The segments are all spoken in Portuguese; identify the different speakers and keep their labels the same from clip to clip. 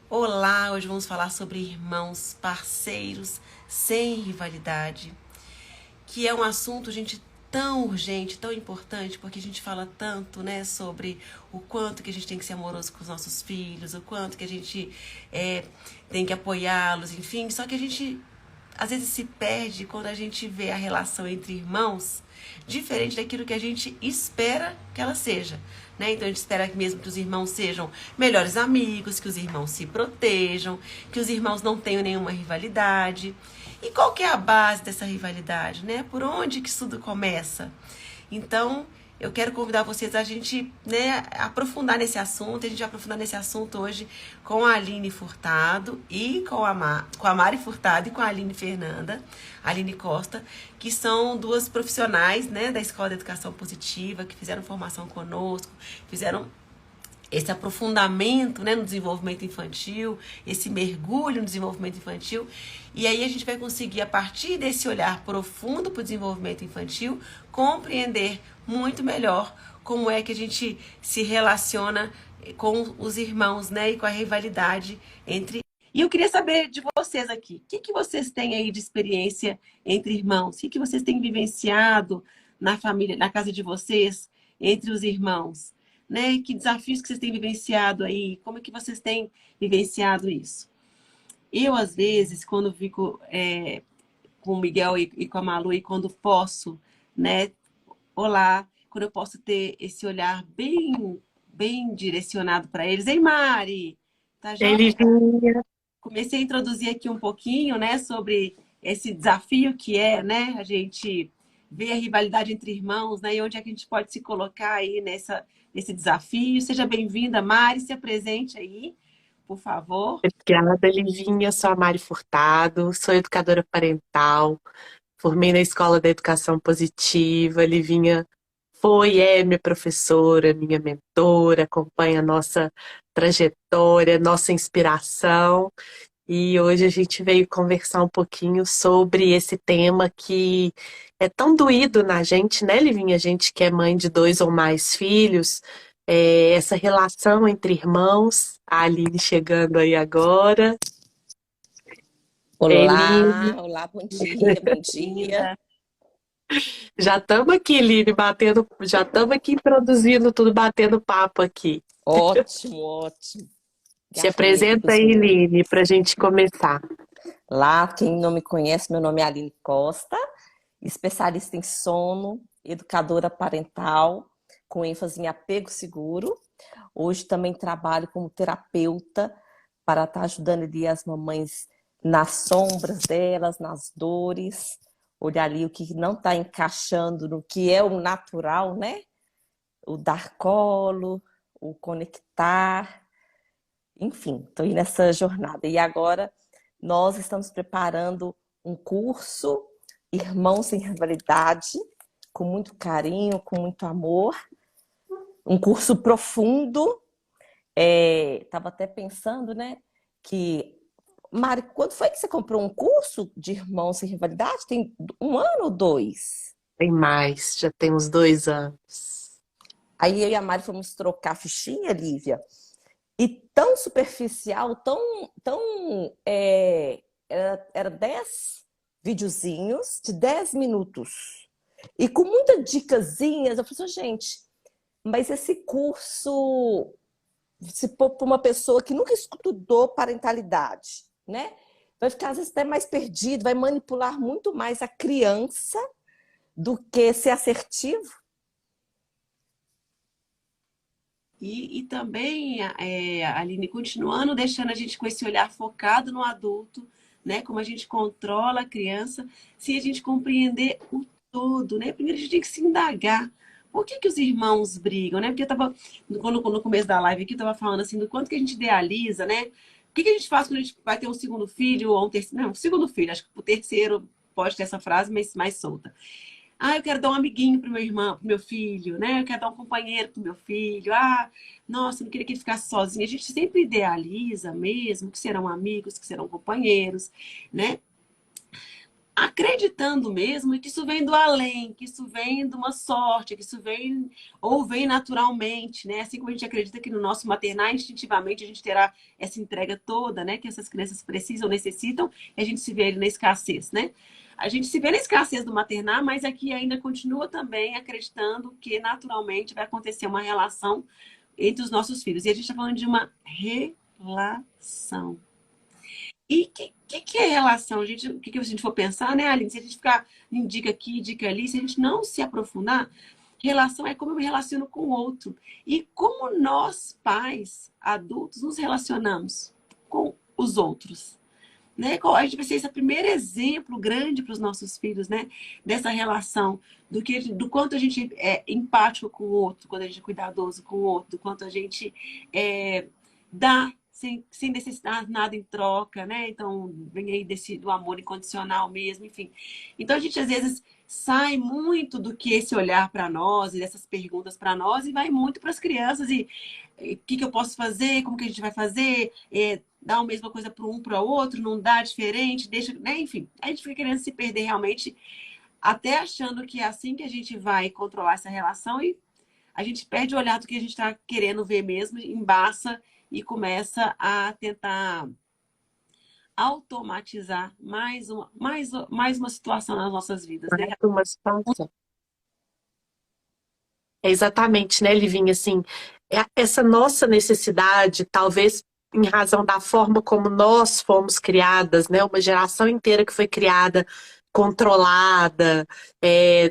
Speaker 1: Olá, hoje vamos falar sobre irmãos, parceiros sem rivalidade, que é um assunto, gente, tão urgente, tão importante, porque a gente fala tanto, né, sobre o quanto que a gente tem que ser amoroso com os nossos filhos, o quanto que a gente tem que apoiá-los, enfim, só que a gente às vezes se perde quando a gente vê a relação entre irmãos diferente daquilo que a gente espera que ela seja. Né? Então a gente espera mesmo que os irmãos sejam melhores amigos, que os irmãos se protejam, que os irmãos não tenham nenhuma rivalidade. E qual que é a base dessa rivalidade? Né? Por onde que isso tudo começa? Então, eu quero convidar vocês a gente, né, aprofundar nesse assunto. A gente vai aprofundar nesse assunto hoje com a Aline Furtado e com a Mari Furtado e com a Aline Fernanda, Aline Costa, que são duas profissionais, né, da Escola de Educação Positiva, que fizeram formação conosco, fizeram esse aprofundamento, né, no desenvolvimento infantil, esse mergulho no desenvolvimento infantil. E aí a gente vai conseguir, a partir desse olhar profundo para o desenvolvimento infantil, compreender muito melhor como é que a gente se relaciona com os irmãos, né, e com a rivalidade entre. E eu queria saber de vocês aqui, o que que vocês têm aí de experiência entre irmãos? O que que vocês têm vivenciado na família, na casa de vocês, entre os irmãos? Né? Que desafios que vocês têm vivenciado aí? Como é que vocês têm vivenciado isso? Eu, às vezes, quando fico com o Miguel e com a Malu, e quando posso, né? Olá, quando eu posso ter esse olhar bem direcionado para eles. Ei, Mari! Tá
Speaker 2: Ele
Speaker 1: joia?
Speaker 2: vinha.
Speaker 1: Comecei a introduzir aqui um pouquinho, né, sobre esse desafio que é, né, a gente ver a rivalidade entre irmãos, né, e onde é que a gente pode se colocar aí nesse desafio. Seja bem-vinda, Mari, se apresente aí, por favor.
Speaker 2: Obrigada, Livinha. Sou a Mari Furtado, sou educadora parental, formei na Escola da Educação Positiva. Livinha foi, é minha professora, minha mentora, acompanha a nossa trajetória, nossa inspiração. E hoje a gente veio conversar um pouquinho sobre esse tema que é tão doído na gente, né, Livinha? A gente que é mãe de dois ou mais filhos, essa relação entre irmãos. A Aline chegando aí agora.
Speaker 3: Olá,
Speaker 2: Eline,
Speaker 3: olá, bom dia, bom dia.
Speaker 1: Linda.
Speaker 2: já estamos aqui, Line, batendo, já estamos aqui introduzindo tudo, batendo papo aqui.
Speaker 3: Ótimo, ótimo.
Speaker 2: Se
Speaker 3: Já
Speaker 2: apresenta
Speaker 3: amigos
Speaker 2: aí,
Speaker 3: meus.
Speaker 2: Line, para a gente começar.
Speaker 3: Lá, quem não me conhece, meu nome é Aline Costa, especialista em sono, educadora parental, com ênfase em apego seguro. Hoje também trabalho como terapeuta para estar ajudando ali as mamães nas sombras delas, nas dores, olhar ali o que não está encaixando no que é o natural, né? O dar colo, o conectar, enfim, estou aí nessa jornada. E agora nós estamos preparando um curso Irmãos em Rivalidade, com muito carinho, com muito amor, um curso profundo. Estava até pensando, né, que Mari, quando foi que você comprou um curso de Irmãos em Rivalidade? Tem um ano ou dois?
Speaker 2: Tem mais, já tem uns 2 anos.
Speaker 3: Aí eu e a Mari fomos trocar a fichinha, Lívia, e tão superficial, era 10 videozinhos de 10 minutos. E com muitas dicasinhas, eu falei assim, gente, mas esse curso, se for para uma pessoa que nunca estudou parentalidade, né? Vai ficar, às vezes, até mais perdido, vai manipular muito mais a criança do que ser assertivo.
Speaker 1: E também, Aline, continuando deixando a gente com esse olhar focado no adulto, né? Como a gente controla a criança, se a gente compreender o todo, né? Primeiro a gente tem que se indagar. Por que que os irmãos brigam, né? Porque eu tava, quando, no começo da live aqui, eu tava falando assim, do quanto que a gente idealiza, né? O que que a gente faz quando a gente vai ter um segundo filho ou um terceiro? Não, um segundo filho, acho que o terceiro pode ter essa frase, mas mais solta. Ah, eu quero dar um amiguinho pro meu irmão, pro meu filho, né? Eu quero dar um companheiro pro meu filho. Ah, nossa, eu não queria que ele ficasse sozinho. A gente sempre idealiza mesmo que serão amigos, que serão companheiros, né? acreditando mesmo que isso vem do além, que isso vem de uma sorte, que isso vem ou vem naturalmente, né? Assim como a gente acredita que no nosso maternar, instintivamente, a gente terá essa entrega toda, né? Que essas crianças precisam, necessitam, e a gente se vê ali na escassez, né? A gente se vê na escassez do maternar, mas aqui ainda continua também acreditando que naturalmente vai acontecer uma relação entre os nossos filhos. E a gente está falando de uma relação. E o que é relação? Gente, o que a gente for pensar, né, Aline? Se a gente ficar indica aqui, indica ali, se a gente não se aprofundar, relação é como eu me relaciono com o outro. E como nós, pais, adultos, nos relacionamos com os outros. Né? A gente vai ser esse primeiro exemplo grande para os nossos filhos, né? Dessa relação, do quanto a gente é empático com o outro, quando a gente é cuidadoso com o outro, do quanto a gente dá sem necessitar nada em troca, né? Então, vem aí do amor incondicional mesmo, enfim. Então, a gente às vezes sai muito do que esse olhar para nós e dessas perguntas para nós e vai muito para as crianças e o que eu posso fazer, como que a gente vai fazer, dá a mesma coisa para um para o outro, não dá diferente, deixa, né? Enfim, a gente fica querendo se perder realmente, até achando que é assim que a gente vai controlar essa relação e a gente perde o olhar do que a gente está querendo ver mesmo, embaça e começa a tentar automatizar mais uma situação nas nossas vidas, né?
Speaker 2: Mais uma situação. É exatamente, né, Livinha? Assim, essa nossa necessidade, talvez em razão da forma como nós fomos criadas, né? Uma geração inteira que foi criada controlada,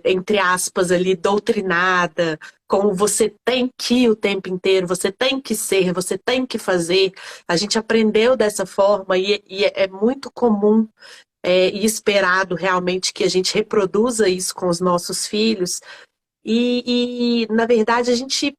Speaker 2: entre aspas, ali, doutrinada, como você tem que ir o tempo inteiro, você tem que ser, você tem que fazer. A gente aprendeu dessa forma e é muito comum e esperado realmente que a gente reproduza isso com os nossos filhos. Na verdade, a gente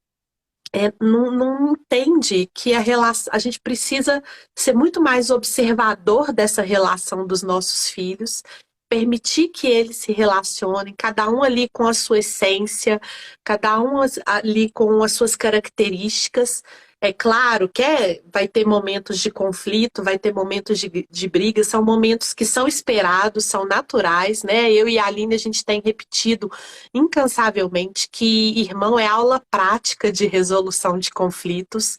Speaker 2: não entende que a gente precisa ser muito mais observador dessa relação dos nossos filhos, permitir que eles se relacionem, cada um ali com a sua essência, cada um ali com as suas características. É claro que vai ter momentos de conflito, vai ter momentos de briga, são momentos que são esperados, são naturais, né? Eu e a Aline, a gente tem repetido incansavelmente que irmão é aula prática de resolução de conflitos,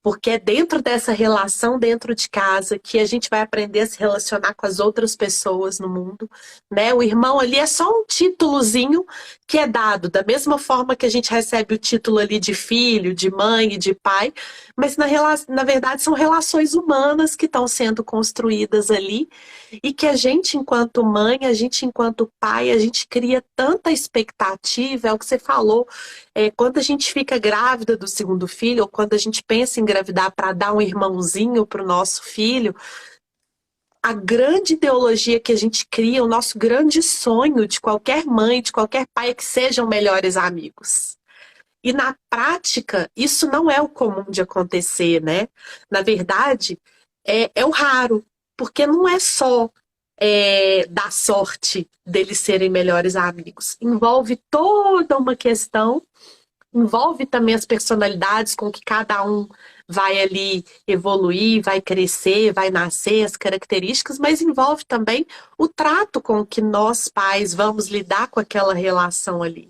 Speaker 2: porque é dentro dessa relação dentro de casa que a gente vai aprender a se relacionar com as outras pessoas no mundo, né? O irmão ali é só um títulozinho que é dado, da mesma forma que a gente recebe o título ali de filho, de mãe e de pai, mas na verdade são relações humanas que estão sendo construídas ali e que a gente, enquanto mãe, a gente, enquanto pai, a gente cria tanta expectativa, é o que você falou, quando a gente fica grávida do segundo filho, ou quando a gente pensa em engravidar para dar um irmãozinho para o nosso filho, a grande ideologia que a gente cria, o nosso grande sonho de qualquer mãe, de qualquer pai, é que sejam melhores amigos. E na prática, isso não é o comum de acontecer, né? Na verdade, é o raro, porque não é só da sorte deles serem melhores amigos. Envolve toda uma questão, envolve também as personalidades com que cada um vai ali evoluir, vai crescer, vai nascer, as características, mas envolve também o trato com que nós, pais, vamos lidar com aquela relação ali.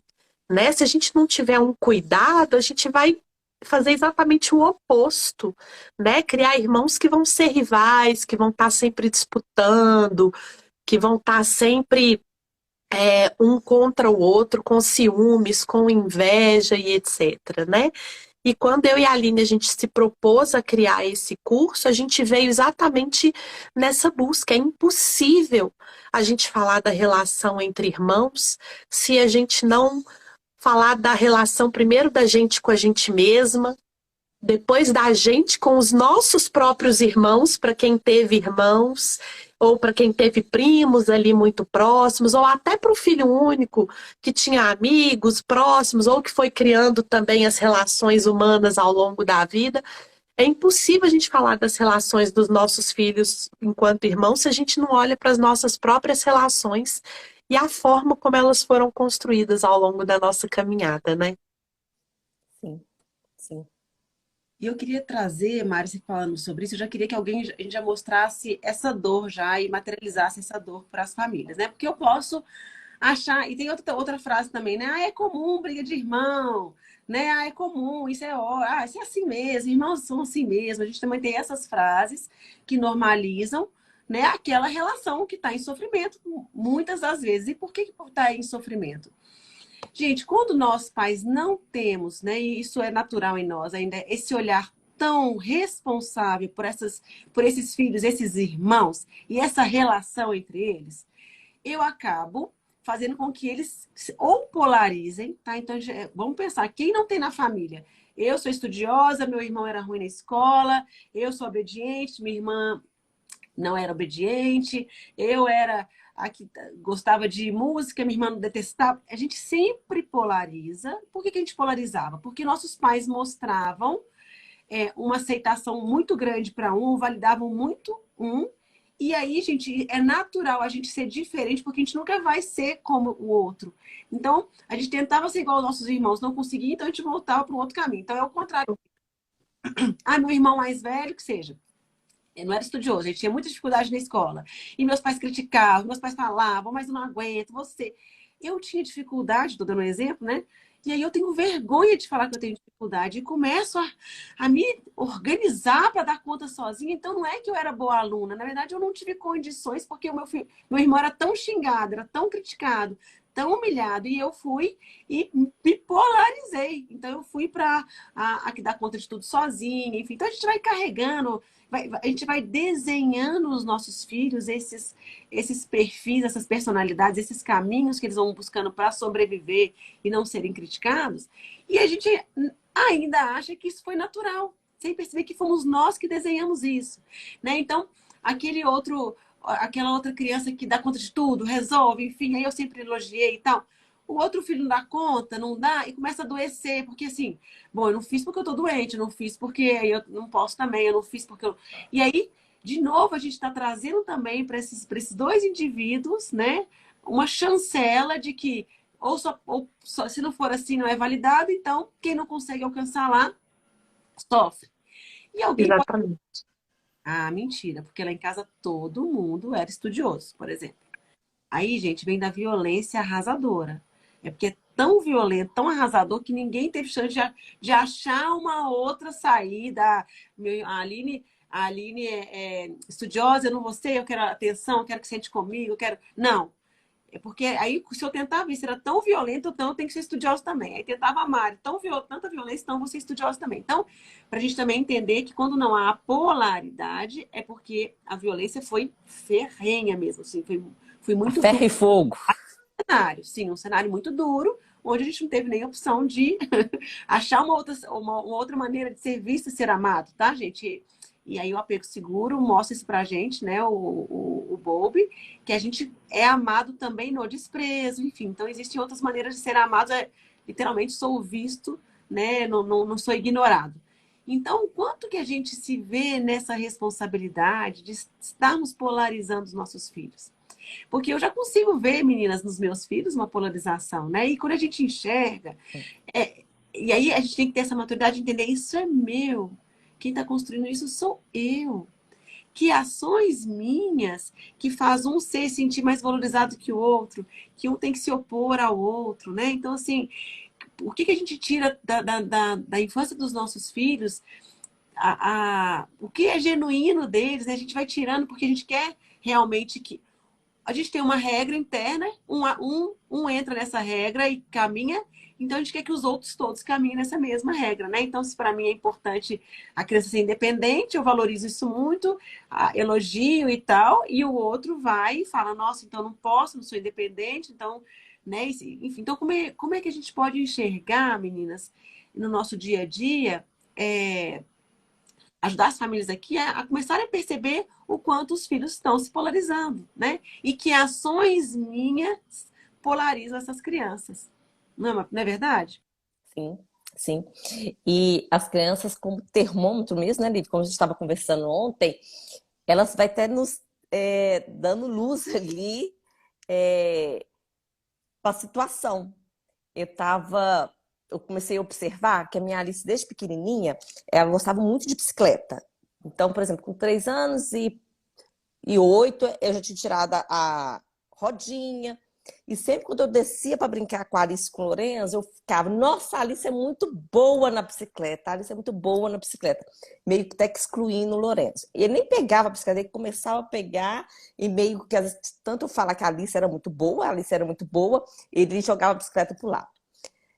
Speaker 2: Né? Se a gente não tiver um cuidado, a gente vai fazer exatamente o oposto, né? Criar irmãos que vão ser rivais, que vão estar sempre disputando, que vão estar sempre um contra o outro, com ciúmes, com inveja e etc, né? E quando eu e a Aline a gente se propôs a criar esse curso, a gente veio exatamente nessa busca. É impossível a gente falar da relação entre irmãos se a gente não falar da relação primeiro da gente com a gente mesma, depois da gente com os nossos próprios irmãos, para quem teve irmãos, ou para quem teve primos ali muito próximos, ou até para o filho único que tinha amigos próximos, ou que foi criando também as relações humanas ao longo da vida. É impossível a gente falar das relações dos nossos filhos enquanto irmãos se a gente não olha para as nossas próprias relações e a forma como elas foram construídas ao longo da nossa caminhada, né?
Speaker 3: Sim, sim.
Speaker 1: E eu queria trazer, Mari, você falando sobre isso, eu já queria que alguém a gente já mostrasse essa dor já e materializasse essa dor para as famílias, né? Porque eu posso achar, e tem outra frase também, né? Ah, é comum briga de irmão, né? Ah, é comum, isso é assim mesmo, irmãos são assim mesmo. A gente também tem essas frases que normalizam, né, aquela relação que está em sofrimento, muitas das vezes. E por que está em sofrimento? Gente, quando nós pais não temos, né, e isso é natural em nós ainda, esse olhar tão responsável por esses filhos, esses irmãos, e essa relação entre eles, eu acabo fazendo com que eles ou polarizem, tá? Então, vamos pensar, quem não tem na família? Eu sou estudiosa, meu irmão era ruim na escola, eu sou obediente, minha irmã não era obediente, eu era a que gostava de música, minha irmã não detestava. A gente sempre polariza. Por que a gente polarizava? Porque nossos pais mostravam uma aceitação muito grande para um, validavam muito um. E aí, gente, é natural a gente ser diferente, porque a gente nunca vai ser como o outro. Então, a gente tentava ser igual aos nossos irmãos, não conseguia, então a gente voltava para um outro caminho. Então, é o contrário. Ah, meu irmão mais velho, que seja. Eu não era estudioso, a gente tinha muita dificuldade na escola. E meus pais criticavam, meus pais falavam, mas eu não aguento, você. Eu tinha dificuldade, estou dando um exemplo, né? E aí eu tenho vergonha de falar que eu tenho dificuldade e começo a me organizar para dar conta sozinha. Então não é que eu era boa aluna, na verdade eu não tive condições porque meu irmão era tão xingado, era tão criticado, tão humilhado e eu fui e me polarizei. Então eu fui para a que dar conta de tudo sozinha, enfim. Então a gente vai carregando a gente vai desenhando nos nossos filhos esses perfis, essas personalidades, esses caminhos que eles vão buscando para sobreviver e não serem criticados. E a gente ainda acha que isso foi natural, sem perceber que fomos nós que desenhamos isso, né? Então, aquela outra criança que dá conta de tudo, resolve, enfim, aí eu sempre elogiei e tal. O outro filho não dá conta, não dá, e começa a adoecer, porque assim, bom, eu não fiz porque eu tô doente, eu não fiz porque eu não posso também, eu não fiz porque eu. E aí, de novo, a gente está trazendo também para esses dois indivíduos, né, uma chancela de que, se não for assim, não é validado, então quem não consegue alcançar lá, sofre. E alguém pode.
Speaker 2: Exatamente.
Speaker 1: Ah, mentira, porque lá em casa todo mundo era estudioso, por exemplo. Aí, gente, vem da violência arrasadora. É porque é tão violento, tão arrasador, que ninguém teve chance de achar uma outra saída. A Aline é estudiosa, eu não vou ser, eu quero atenção, eu quero que sente comigo, eu quero. Não. É porque aí, se eu tentava isso, era tão violento, então eu tenho que ser estudiosa também. Aí tentava amar, tanta violência, então eu vou ser estudiosa também. Então, para a gente também entender que quando não há polaridade, é porque a violência foi ferrenha mesmo, assim, foi
Speaker 3: A
Speaker 1: muito
Speaker 3: ferro e fogo.
Speaker 1: cenário, sim, um cenário muito duro, onde a gente não teve nem opção de achar uma outra maneira de ser visto e ser amado, tá, gente? E aí o apego seguro mostra isso pra gente, né, o Bowlby, que a gente é amado também no desprezo, enfim. Então existem outras maneiras de ser amado, literalmente sou visto, né, não sou ignorado. Então, o quanto que a gente se vê nessa responsabilidade de estarmos polarizando os nossos filhos? Porque eu já consigo ver, meninas, nos meus filhos, uma polarização, né? E quando a gente enxerga, é, e aí a gente tem que ter essa maturidade de entender, isso é meu. Quem está construindo isso sou eu. Que ações minhas que faz um ser sentir mais valorizado que o outro, que um tem que se opor ao outro, né? Então, assim, o que a gente tira da infância dos nossos filhos, o que é genuíno deles, né? A gente vai tirando porque a gente quer realmente que a gente tem uma regra interna, um entra nessa regra e caminha, então a gente quer que os outros todos caminhem nessa mesma regra, né? Então, se para mim é importante a criança ser independente, eu valorizo isso muito, elogio e tal, e o outro vai e fala, nossa, então não posso, não sou independente, então, né? Enfim, então como é que a gente pode enxergar, meninas, no nosso dia a dia, ajudar as famílias aqui a começarem a perceber o quanto os filhos estão se polarizando, né? E que ações minhas polarizam essas crianças. Não é verdade?
Speaker 3: Sim, sim. E as crianças, como termômetro mesmo, né, Liv? Como a gente estava conversando ontem, elas vai até nos dando luz ali para a situação. Eu eu comecei a observar que a minha Alice, desde pequenininha, ela gostava muito de bicicleta. Então, por exemplo, com 3 anos e 8, eu já tinha tirado a rodinha. E sempre quando eu descia para brincar com a Alice e com o Lorenzo, eu ficava, nossa, a Alice é muito boa na bicicleta, a Alice é muito boa na bicicleta. Meio que até que excluindo o Lorenzo. E ele nem pegava a bicicleta, ele começava a pegar, e meio que, tanto falar que a Alice era muito boa, a Alice era muito boa, ele jogava a bicicleta pro lado.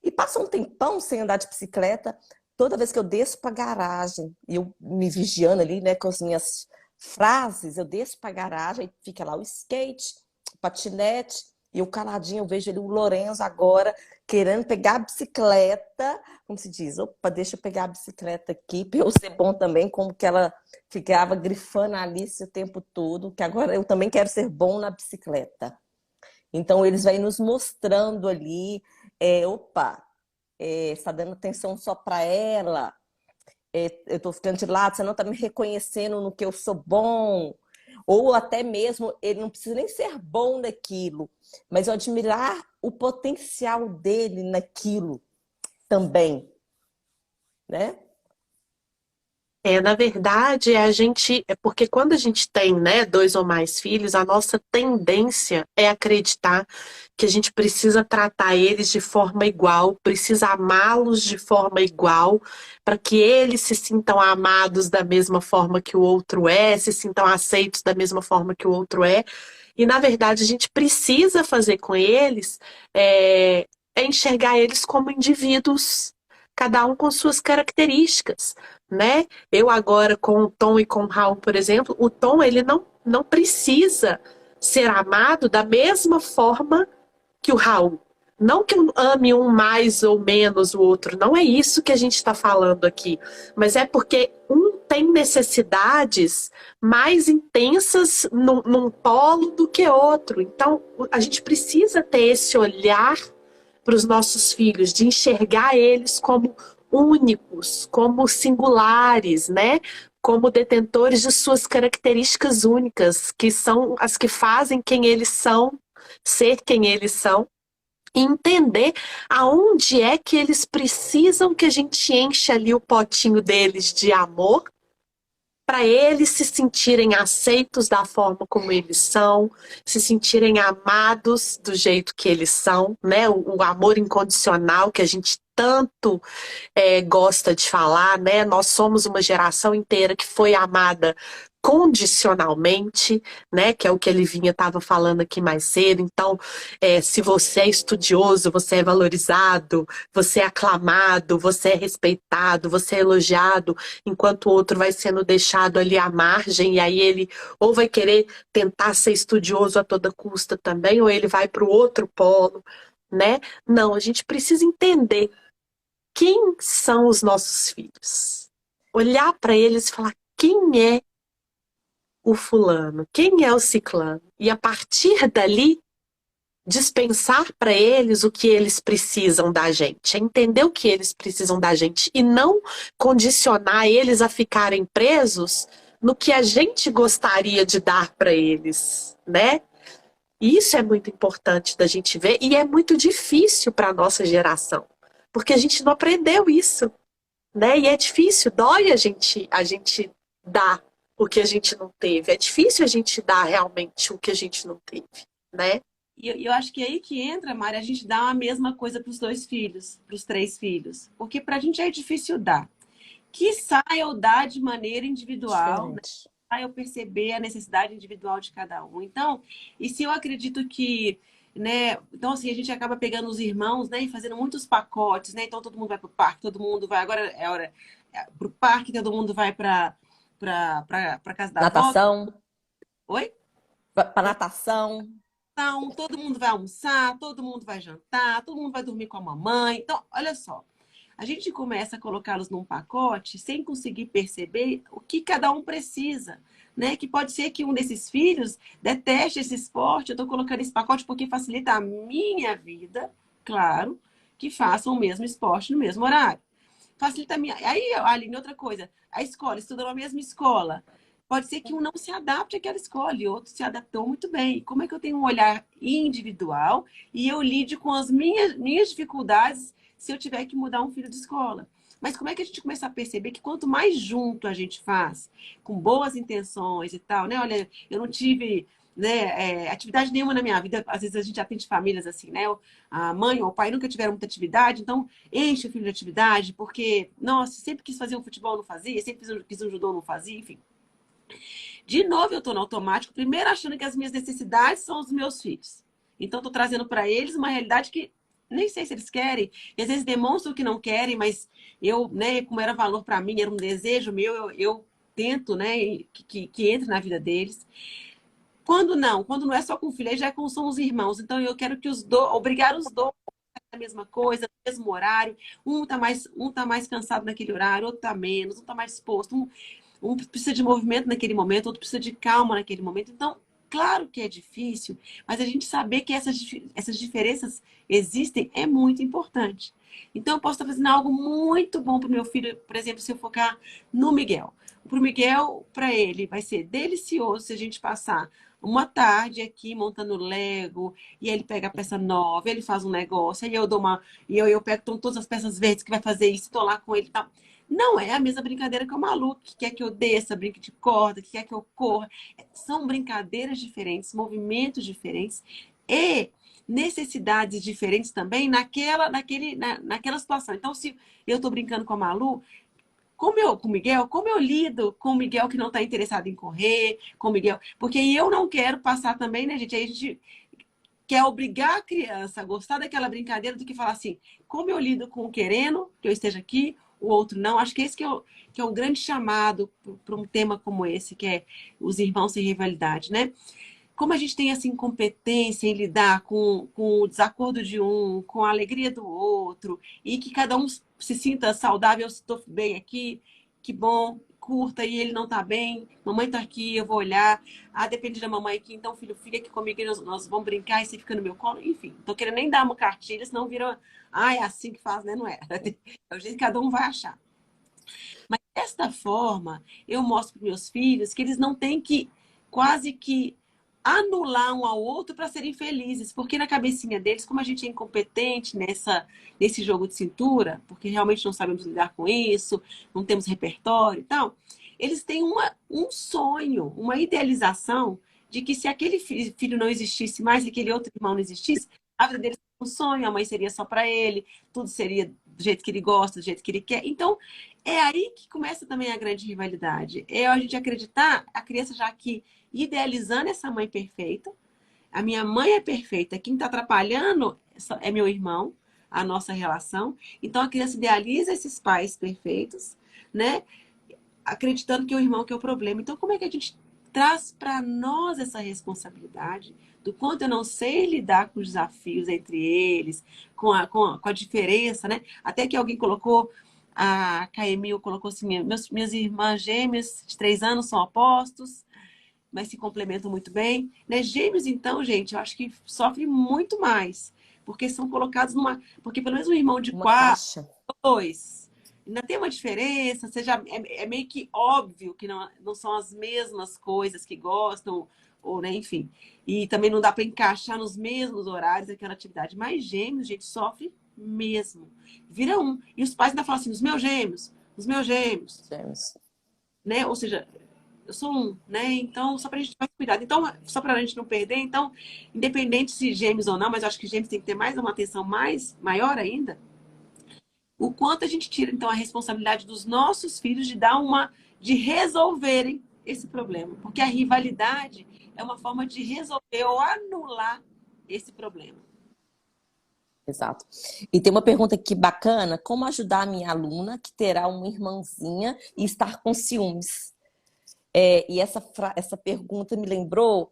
Speaker 3: E passou um tempão sem andar de bicicleta, toda vez que eu desço para a garagem, e eu me vigiando ali, né, com as minhas frases, eu desço para a garagem, fica lá o skate, o patinete, e eu caladinho, eu vejo ele, o Lorenzo agora, querendo pegar a bicicleta, como se diz, opa, deixa eu pegar a bicicleta aqui, para eu ser bom também, como que ela ficava grifando a Alice o tempo todo, que agora eu também quero ser bom na bicicleta. Então, eles vão nos mostrando ali, opa, você está dando atenção só para ela, eu estou ficando de lado, você não está me reconhecendo no que eu sou bom. Ou até mesmo, ele não precisa nem ser bom naquilo, mas eu admirar o potencial dele naquilo também, né?
Speaker 2: Na verdade, é porque quando a gente tem, né, 2 ou mais filhos, a nossa tendência é acreditar que a gente precisa tratar eles de forma igual, precisa amá-los de forma igual, para que eles se sintam amados da mesma forma que o outro é, se sintam aceitos da mesma forma que o outro é. E, na verdade, a gente precisa fazer com eles é enxergar eles como indivíduos, cada um com suas características, né? Eu agora com o Tom e com o Raul, por exemplo, o Tom ele não precisa ser amado da mesma forma que o Raul. Não que eu ame um mais ou menos o outro, não é isso que a gente está falando aqui, mas é porque um tem necessidades mais intensas num polo do que outro. Então, a gente precisa ter esse olhar para os nossos filhos, de enxergar eles como únicos, como singulares, né? Como detentores de suas características únicas, que são as que fazem quem eles são, ser quem eles são, e entender aonde é que eles precisam que a gente encha ali o potinho deles de amor, para eles se sentirem aceitos da forma como eles são, se sentirem amados do jeito que eles são, né? O amor incondicional que a gente tanto gosta de falar, né? Nós somos uma geração inteira que foi amada condicionalmente, né? Que é o que a Livinha estava falando aqui mais cedo. Então, se você é estudioso, você é valorizado, você é aclamado, você é respeitado, você é elogiado, enquanto o outro vai sendo deixado ali à margem, e aí ele ou vai querer tentar ser estudioso a toda custa também, ou ele vai para o outro polo, né? Não, a gente precisa entender quem são os nossos filhos. Olhar para eles e falar quem é o fulano, quem é o ciclano. E a partir dali, dispensar para eles o que eles precisam da gente. É entender o que eles precisam da gente e não condicionar eles a ficarem presos no que a gente gostaria de dar para eles, né? Isso é muito importante da gente ver e é muito difícil para a nossa geração, porque a gente não aprendeu isso, né? E é difícil, dói a gente dar o que a gente não teve. É difícil a gente dar realmente o que a gente não teve, né?
Speaker 1: E eu acho que é aí que entra, Mari, a gente dá a mesma coisa para os 2 filhos, para os 3 filhos. Porque para a gente é difícil dar. Quiçá eu dar de maneira individual, né?
Speaker 3: Diferente.
Speaker 1: Eu perceber a necessidade individual de cada um. Então, e se eu acredito que, né? Então, assim, a gente acaba pegando os irmãos, né? E fazendo muitos pacotes, né? Então, todo mundo vai para o parque, todo mundo vai... Agora é hora para o parque, todo mundo vai para casa da avó.
Speaker 3: Natação,
Speaker 1: Oi?
Speaker 3: para natação.
Speaker 1: Então, todo mundo vai almoçar, todo mundo vai jantar, todo mundo vai dormir com a mamãe. Então, olha só, a gente começa a colocá-los num pacote sem conseguir perceber o que cada um precisa, né? Que pode ser que um desses filhos deteste esse esporte, eu estou colocando esse pacote porque facilita a minha vida, claro, que façam o mesmo esporte no mesmo horário. Facilita a minha... Aí, Aline, outra coisa, a escola, estuda na mesma escola. Pode ser que um não se adapte àquela escola e outro se adaptou muito bem. Como é que eu tenho um olhar individual e eu lide com as minhas dificuldades se eu tiver que mudar um filho de escola. Mas como é que a gente começa a perceber que quanto mais junto a gente faz, com boas intenções e tal, né? Olha, eu não tive, né, atividade nenhuma na minha vida. Às vezes a gente atende famílias assim, né? A mãe ou o pai nunca tiveram muita atividade, então enche o filho de atividade, porque, nossa, sempre quis fazer um futebol, não fazia, sempre quis um judô, não fazia, enfim. De novo, eu estou no automático, primeiro achando que as minhas necessidades são os meus filhos. Então, estou trazendo para eles uma realidade que nem sei se eles querem, e às vezes demonstram que não querem, mas eu, né, como era valor para mim, era um desejo meu, eu tento, né, que entre na vida deles. Quando não é só com o filho, aí já são os irmãos. Então, eu quero que obrigar os dois a mesma coisa, no mesmo horário. Um tá mais cansado naquele horário, outro tá menos, um tá mais disposto. Um precisa de movimento naquele momento, outro precisa de calma naquele momento. Então, claro que é difícil, mas a gente saber que essas diferenças existem é muito importante. Então, eu posso estar fazendo algo muito bom para o meu filho, por exemplo, se eu focar no Miguel. Para o Miguel, para ele, vai ser delicioso se a gente passar uma tarde aqui montando Lego, e aí ele pega a peça nova, ele faz um negócio, aí eu dou uma. E eu pego todas as peças verdes que vai fazer isso, estou lá com ele e tal. Não é a mesma brincadeira que o Malu, que quer que eu desça, brinque de corda, que quer que eu corra. São brincadeiras diferentes, movimentos diferentes e necessidades diferentes também naquela situação. Então, se eu estou brincando com a Malu, com o Miguel, como eu lido com o Miguel que não está interessado em correr, com o Miguel, porque eu não quero passar também, né, gente? Aí a gente quer obrigar a criança a gostar daquela brincadeira do que falar assim, como eu lido com o querendo que eu esteja aqui, o outro não. Acho que esse que é um grande chamado para um tema como esse, que é os irmãos sem rivalidade, né? Como a gente tem essa incompetência em lidar com o desacordo de um, com a alegria do outro, e que cada um se sinta saudável, eu estou bem aqui, que bom, curta, e ele não está bem, mamãe está aqui, eu vou olhar, depende da mamãe aqui, então filho, fica aqui comigo, e nós vamos brincar, e você fica no meu colo, enfim, não tô querendo nem dar uma cartilha, senão vira, é assim que faz, né? Não é? É o jeito que cada um vai achar. Mas desta forma, eu mostro para meus filhos que eles não têm que quase que anular um ao outro para serem felizes, porque na cabecinha deles, como a gente é incompetente nesse jogo de cintura, porque realmente não sabemos lidar com isso, não temos repertório e tal, eles têm um sonho, uma idealização de que se aquele filho não existisse mais, se aquele outro irmão não existisse, a vida deles seria um sonho, a mãe seria só para ele, tudo seria do jeito que ele gosta, do jeito que ele quer. Então, é aí que começa também a grande rivalidade. É a gente acreditar, a criança já aqui idealizando essa mãe perfeita. A minha mãe é perfeita, quem está atrapalhando é meu irmão, a nossa relação. Então, a criança idealiza esses pais perfeitos, né? Acreditando que é o irmão que é o problema. Então, como é que a gente traz para nós essa responsabilidade do quanto eu não sei lidar com os desafios entre eles, com a diferença, né? Até que alguém colocou, a Caemil colocou assim, minhas irmãs gêmeas de 3 anos são opostos, mas se complementam muito bem. Né? Gêmeos, então, gente, eu acho que sofrem muito mais, porque são colocados numa... Porque pelo menos um irmão de
Speaker 3: Uma
Speaker 1: 4,
Speaker 3: caixa.
Speaker 1: 2, ainda tem uma diferença, é meio que óbvio que não são as mesmas coisas que gostam, ou, né, enfim. E também não dá para encaixar nos mesmos horários aquela atividade. Mas gêmeos, gente, sofre mesmo. Vira um. E os pais ainda falam assim, os meus gêmeos,
Speaker 3: Gêmeos.
Speaker 1: né? Ou seja, eu sou um, né? Então, só pra gente tomar cuidado. Então, só pra gente não perder, então, independente se gêmeos ou não, mas eu acho que gêmeos tem que ter mais uma atenção maior ainda, o quanto a gente tira, então, a responsabilidade dos nossos filhos de resolverem esse problema. Porque a rivalidade é uma forma de resolver ou anular esse problema.
Speaker 3: Exato. E tem uma pergunta aqui bacana: como ajudar a minha aluna que terá uma irmãzinha e estar com ciúmes? E essa pergunta me lembrou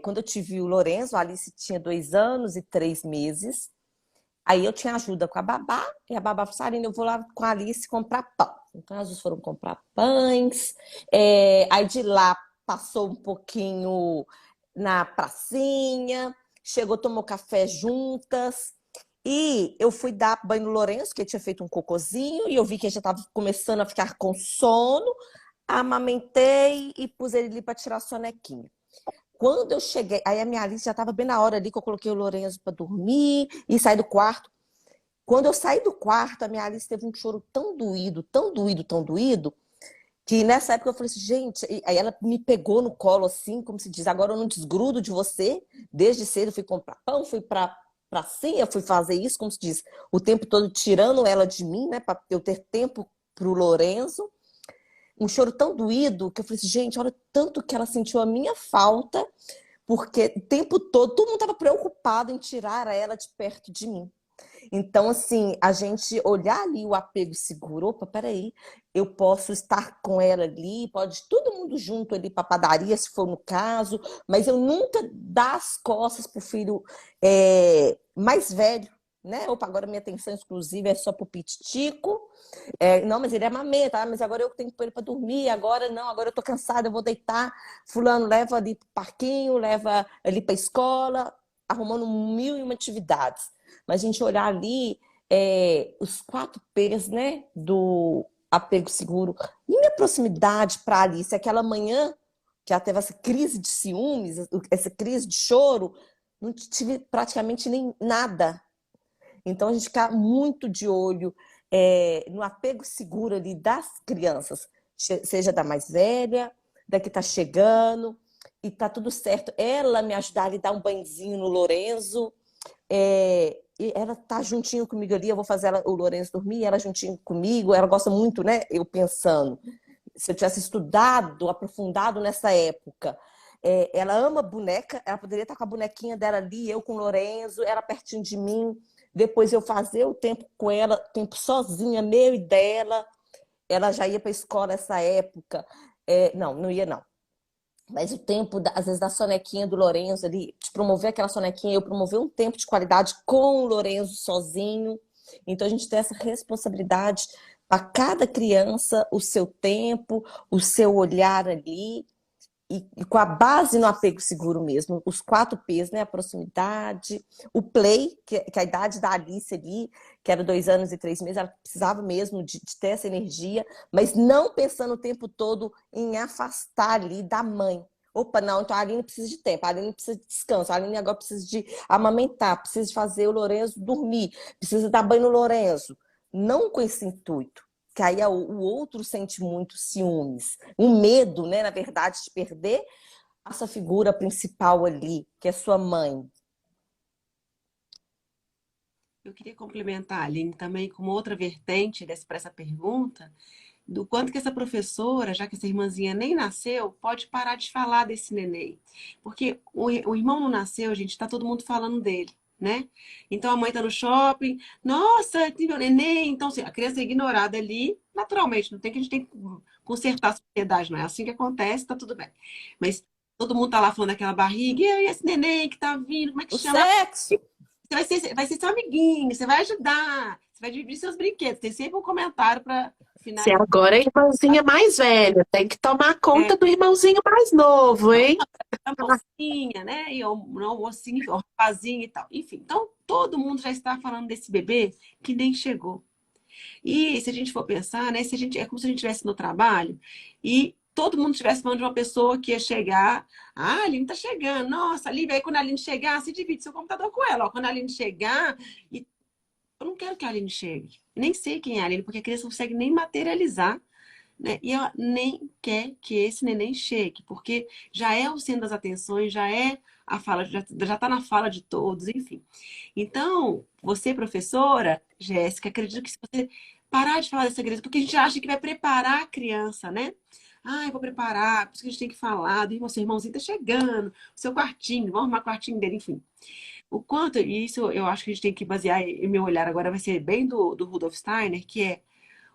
Speaker 3: quando eu tive o Lorenzo, a Alice tinha 2 anos e 3 meses. Aí eu tinha ajuda com a babá, e a babá falou: Sarina, eu vou lá com a Alice comprar pão. Então as duas foram comprar pães. Aí de lá passou um pouquinho na pracinha, chegou, tomou café juntas. E eu fui dar banho no Lourenço, que ele tinha feito um cocôzinho, e eu vi que ele já estava começando a ficar com sono. Amamentei e pus ele ali para tirar a sonequinha. Quando eu cheguei, aí a minha Alice já estava bem na hora ali que eu coloquei o Lourenço para dormir e saí do quarto. quando eu saí do quarto, a minha Alice teve um choro tão doído, tão doído, tão doído, que nessa época eu falei assim, gente, aí ela me pegou no colo assim, como se diz, agora eu não desgrudo de você. Desde cedo eu fui comprar pão, fui pra ceia, fui fazer isso, como se diz, o tempo todo tirando ela de mim, né, para eu ter tempo pro Lorenzo. Um choro tão doído que eu falei assim, gente, olha tanto que ela sentiu a minha falta, porque o tempo todo mundo estava preocupado em tirar ela de perto de mim. Então, assim, a gente olhar ali o apego seguro, opa, peraí, eu posso estar com ela ali, pode todo mundo junto ali para padaria, se for no caso, mas eu nunca dar as costas pro filho mais velho, né? Opa, agora minha atenção exclusiva é só pro Pititico. Não, mas ele amamenta, mas agora eu tenho que pôr ele para dormir, agora não, agora eu tô cansada, eu vou deitar. Fulano leva ali pro parquinho, leva ali para escola, arrumando 1001 atividades. Mas a gente olhar ali os 4 P's, né, do apego seguro. E minha proximidade para Alice, aquela manhã que ela teve essa crise de ciúmes, essa crise de choro, não tive praticamente nem nada. Então a gente fica muito de olho no apego seguro ali das crianças, seja da mais velha, da que está chegando, e tá tudo certo. Ela me ajudar a lhe dar um banhozinho no Lorenzo, e ela tá juntinho comigo ali, eu vou fazer o Lourenço dormir, ela juntinho comigo, ela gosta muito, né? Eu pensando, se eu tivesse estudado, aprofundado nessa época, ela ama boneca, ela poderia estar com a bonequinha dela ali, eu com o Lourenço, ela pertinho de mim, depois eu fazer o tempo com ela, tempo sozinha, meu e dela, ela já ia para a escola nessa época, não ia não. Mas o tempo, às vezes, da sonequinha do Lorenzo ali, de promover aquela sonequinha, eu promover um tempo de qualidade com o Lorenzo sozinho. Então, a gente tem essa responsabilidade para cada criança, o seu tempo, o seu olhar ali, e com a base no apego seguro mesmo, os 4 P's, né? A proximidade, o play, que a idade da Alice ali, que era 2 anos e 3 meses, ela precisava mesmo de ter essa energia, mas não pensando o tempo todo em afastar ali da mãe. Opa, não, então a Aline precisa de tempo, a Aline precisa de descanso, a Aline agora precisa de amamentar, precisa de fazer o Lorenzo dormir, precisa dar banho no Lorenzo. Não com esse intuito, que aí o outro sente muito ciúmes, um medo, né, na verdade, de perder essa figura principal ali, que é sua mãe.
Speaker 1: Eu queria complementar, Aline, também com uma outra vertente para essa pergunta, do quanto que essa professora, já que essa irmãzinha nem nasceu, pode parar de falar desse neném. Porque o irmão não nasceu, gente, tá todo mundo falando dele, né? Então a mãe tá no shopping, nossa, tem meu neném. Então, assim, a criança é ignorada ali, naturalmente, não tem que a gente tem que consertar a sociedade, não é assim que acontece, tá tudo bem. Mas todo mundo tá lá falando daquela barriga, e aí, esse neném que tá vindo, como é que
Speaker 3: O
Speaker 1: chama?
Speaker 3: sexo!
Speaker 1: Você vai ser seu amiguinho, você vai ajudar, você vai dividir seus brinquedos. Tem sempre um comentário para
Speaker 2: Você
Speaker 1: finalizar.
Speaker 2: agora é a irmãzinha mais velha, tem que tomar
Speaker 1: É,
Speaker 2: conta do irmãozinho mais novo, hein?
Speaker 1: a mocinha, né? E o não, mocinho, enfim, o rapazinho e tal. Enfim, então todo mundo já está falando desse bebê que nem chegou. E se a gente for pensar, né? Se a gente, é como se a gente estivesse no trabalho e todo mundo estivesse falando de uma pessoa que ia chegar. Ah, a Aline tá chegando. Nossa, Lívia, aí quando a Aline chegar, se divide seu computador com ela. Ó, quando a Aline chegar, e eu não quero que a Aline chegue. Nem sei quem é a Aline, porque a criança não consegue nem materializar, né? E ela nem quer que esse neném chegue, porque já é o centro das atenções, já é a fala, já está na fala de todos, enfim. Então, você, professora, Jéssica, acredito que se você parar de falar dessa criança, porque a gente acha que vai preparar a criança, né? Ah, eu vou preparar, por isso que a gente tem que falar, do irmão, seu irmãozinho tá chegando, o seu quartinho, vamos arrumar o quartinho dele, enfim. O quanto, e isso eu acho que a gente tem que basear, e meu olhar agora vai ser bem do Rudolf Steiner, que é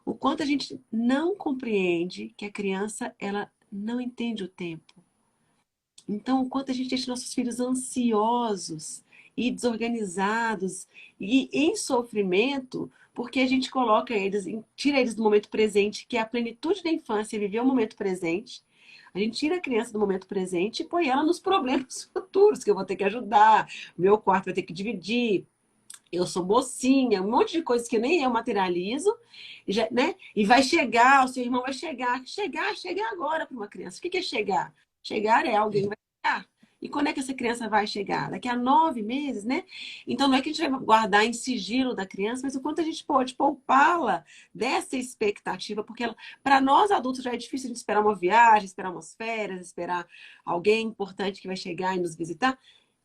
Speaker 1: o quanto a gente não compreende que a criança, ela não entende o tempo. Então, o quanto a gente deixa nossos filhos ansiosos e desorganizados e em sofrimento, porque a gente coloca eles, tira eles do momento presente, que é a plenitude da infância, viver o momento presente. A gente tira a criança do momento presente e põe ela nos problemas futuros, que eu vou ter que ajudar, meu quarto vai ter que dividir, eu sou mocinha, um monte de coisas que nem eu materializo, já, né? E vai chegar, o seu irmão vai chegar. Chegar agora para uma criança. O que é chegar? Chegar é alguém vai chegar. E quando é que essa criança vai chegar? Daqui a 9 meses, né? Então, não é que a gente vai guardar em sigilo da criança, mas o quanto a gente pode poupá-la dessa expectativa, porque para nós adultos já é difícil a gente esperar uma viagem, esperar umas férias, esperar alguém importante que vai chegar e nos visitar.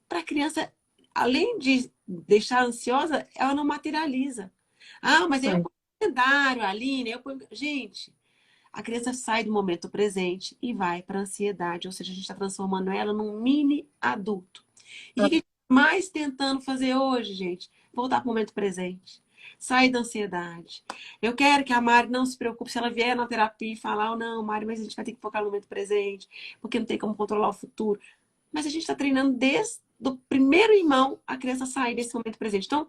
Speaker 1: Para a criança, além de deixar ansiosa, ela não materializa. Ah, mas aí eu
Speaker 2: É,
Speaker 1: ponho um calendário, Aline, eu ponho... Gente, a criança sai do momento presente e vai para a ansiedade, ou seja, a gente está transformando ela num mini adulto. E o que a gente está mais tentando fazer hoje, gente? Voltar para o momento presente. Sair da ansiedade. Eu quero que a Mari não se preocupe se ela vier na terapia e falar, oh, não, Mari, mas a gente vai ter que focar no momento presente, porque não tem como controlar o futuro. Mas a gente está treinando desde o primeiro irmão a criança sair desse momento presente. Então,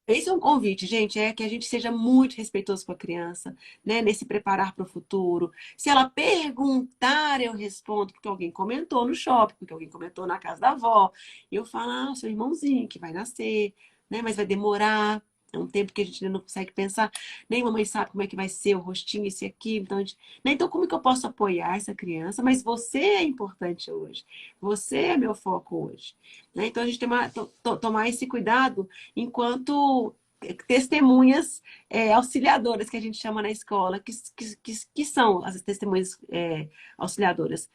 Speaker 1: esse é um convite, gente, é que a gente seja muito respeitoso com a criança, né? Nesse preparar para o futuro. Se ela perguntar, eu respondo, porque alguém comentou no shopping, porque alguém comentou na casa da avó. E eu falo, ah, seu irmãozinho que vai nascer, né? Mas vai demorar. É um tempo que a gente ainda não consegue pensar. Nem mamãe sabe como é que vai ser o rostinho, esse aqui. Então, né? Então, como que eu posso apoiar essa criança? Mas você é importante hoje. Você é meu foco hoje. Né? Então, a gente tem tomar esse cuidado enquanto testemunhas auxiliadoras, que a gente chama na escola, que são as testemunhas auxiliadoras.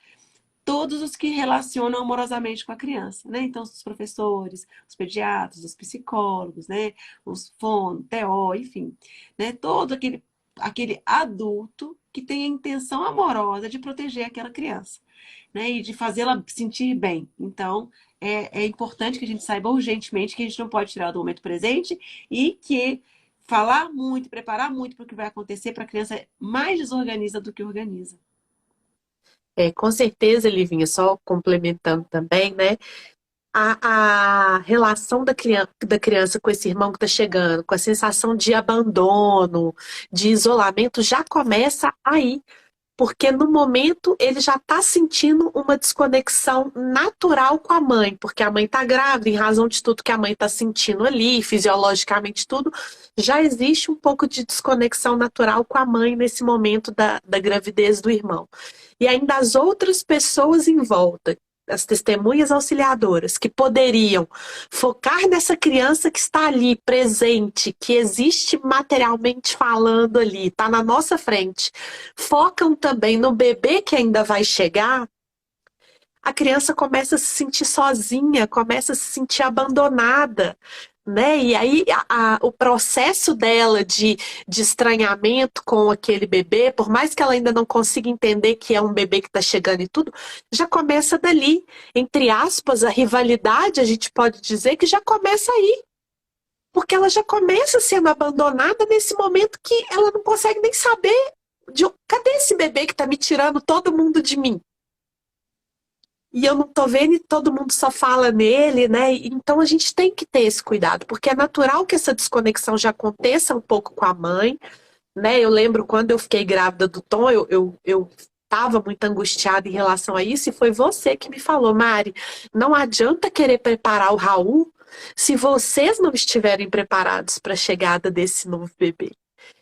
Speaker 1: Todos os que relacionam amorosamente com a criança, né? Então, os professores, os pediatras, os psicólogos, né? Os fono, TO, enfim, né? Todo aquele adulto que tem a intenção amorosa de proteger aquela criança, né? E de fazê-la sentir bem. Então, é importante que a gente saiba urgentemente que a gente não pode tirar do momento presente e que falar muito, preparar muito para o que vai acontecer para a criança mais desorganiza do que organiza.
Speaker 2: com certeza, Livinha, só complementando também, né? A relação da criança com esse irmão que está chegando, com a sensação de abandono, de isolamento, já começa aí. Porque no momento ele já está sentindo uma desconexão natural com a mãe, porque a mãe está grávida, em razão de tudo que a mãe está sentindo ali, fisiologicamente tudo, já existe um pouco de desconexão natural com a mãe nesse momento da gravidez do irmão. E ainda as outras pessoas em volta, as testemunhas auxiliadoras, que poderiam focar nessa criança que está ali, presente, que existe materialmente falando ali, está na nossa frente, focam também no bebê que ainda vai chegar, a criança começa a se sentir sozinha, começa a se sentir abandonada. Né? E aí o processo dela de estranhamento com aquele bebê, por mais que ela ainda não consiga entender que é um bebê que está chegando e tudo, já começa dali. Entre aspas, a rivalidade, a gente pode dizer que já começa aí. Porque ela já começa sendo abandonada nesse momento que ela não consegue nem saber cadê esse bebê que está me tirando todo mundo de mim? E eu não tô vendo e todo mundo só fala nele, né? Então a gente tem que ter esse cuidado, porque é natural que essa desconexão já aconteça um pouco com a mãe, né? Eu lembro quando eu fiquei grávida do Tom, eu estava muito angustiada em relação a isso, e foi você que me falou, Mari, não adianta querer preparar o Raul se vocês não estiverem preparados para a chegada desse novo bebê.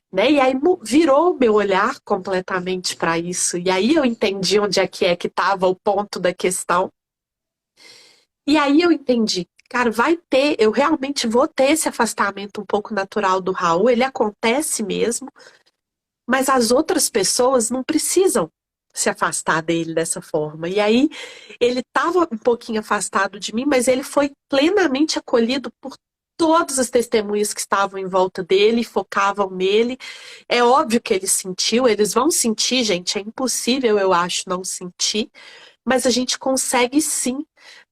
Speaker 2: Né? E aí virou o meu olhar completamente para isso. E aí eu entendi onde é que estava o ponto da questão. E aí eu entendi, cara, vai ter, eu realmente vou ter esse afastamento um pouco natural do Raul, ele acontece mesmo, mas as outras pessoas não precisam se afastar dele dessa forma. E aí ele estava um pouquinho afastado de mim, mas ele foi plenamente acolhido por todas as testemunhas que estavam em volta dele, focavam nele. É óbvio que ele sentiu, eles vão sentir, gente, é impossível, eu acho, não sentir, mas a gente consegue sim,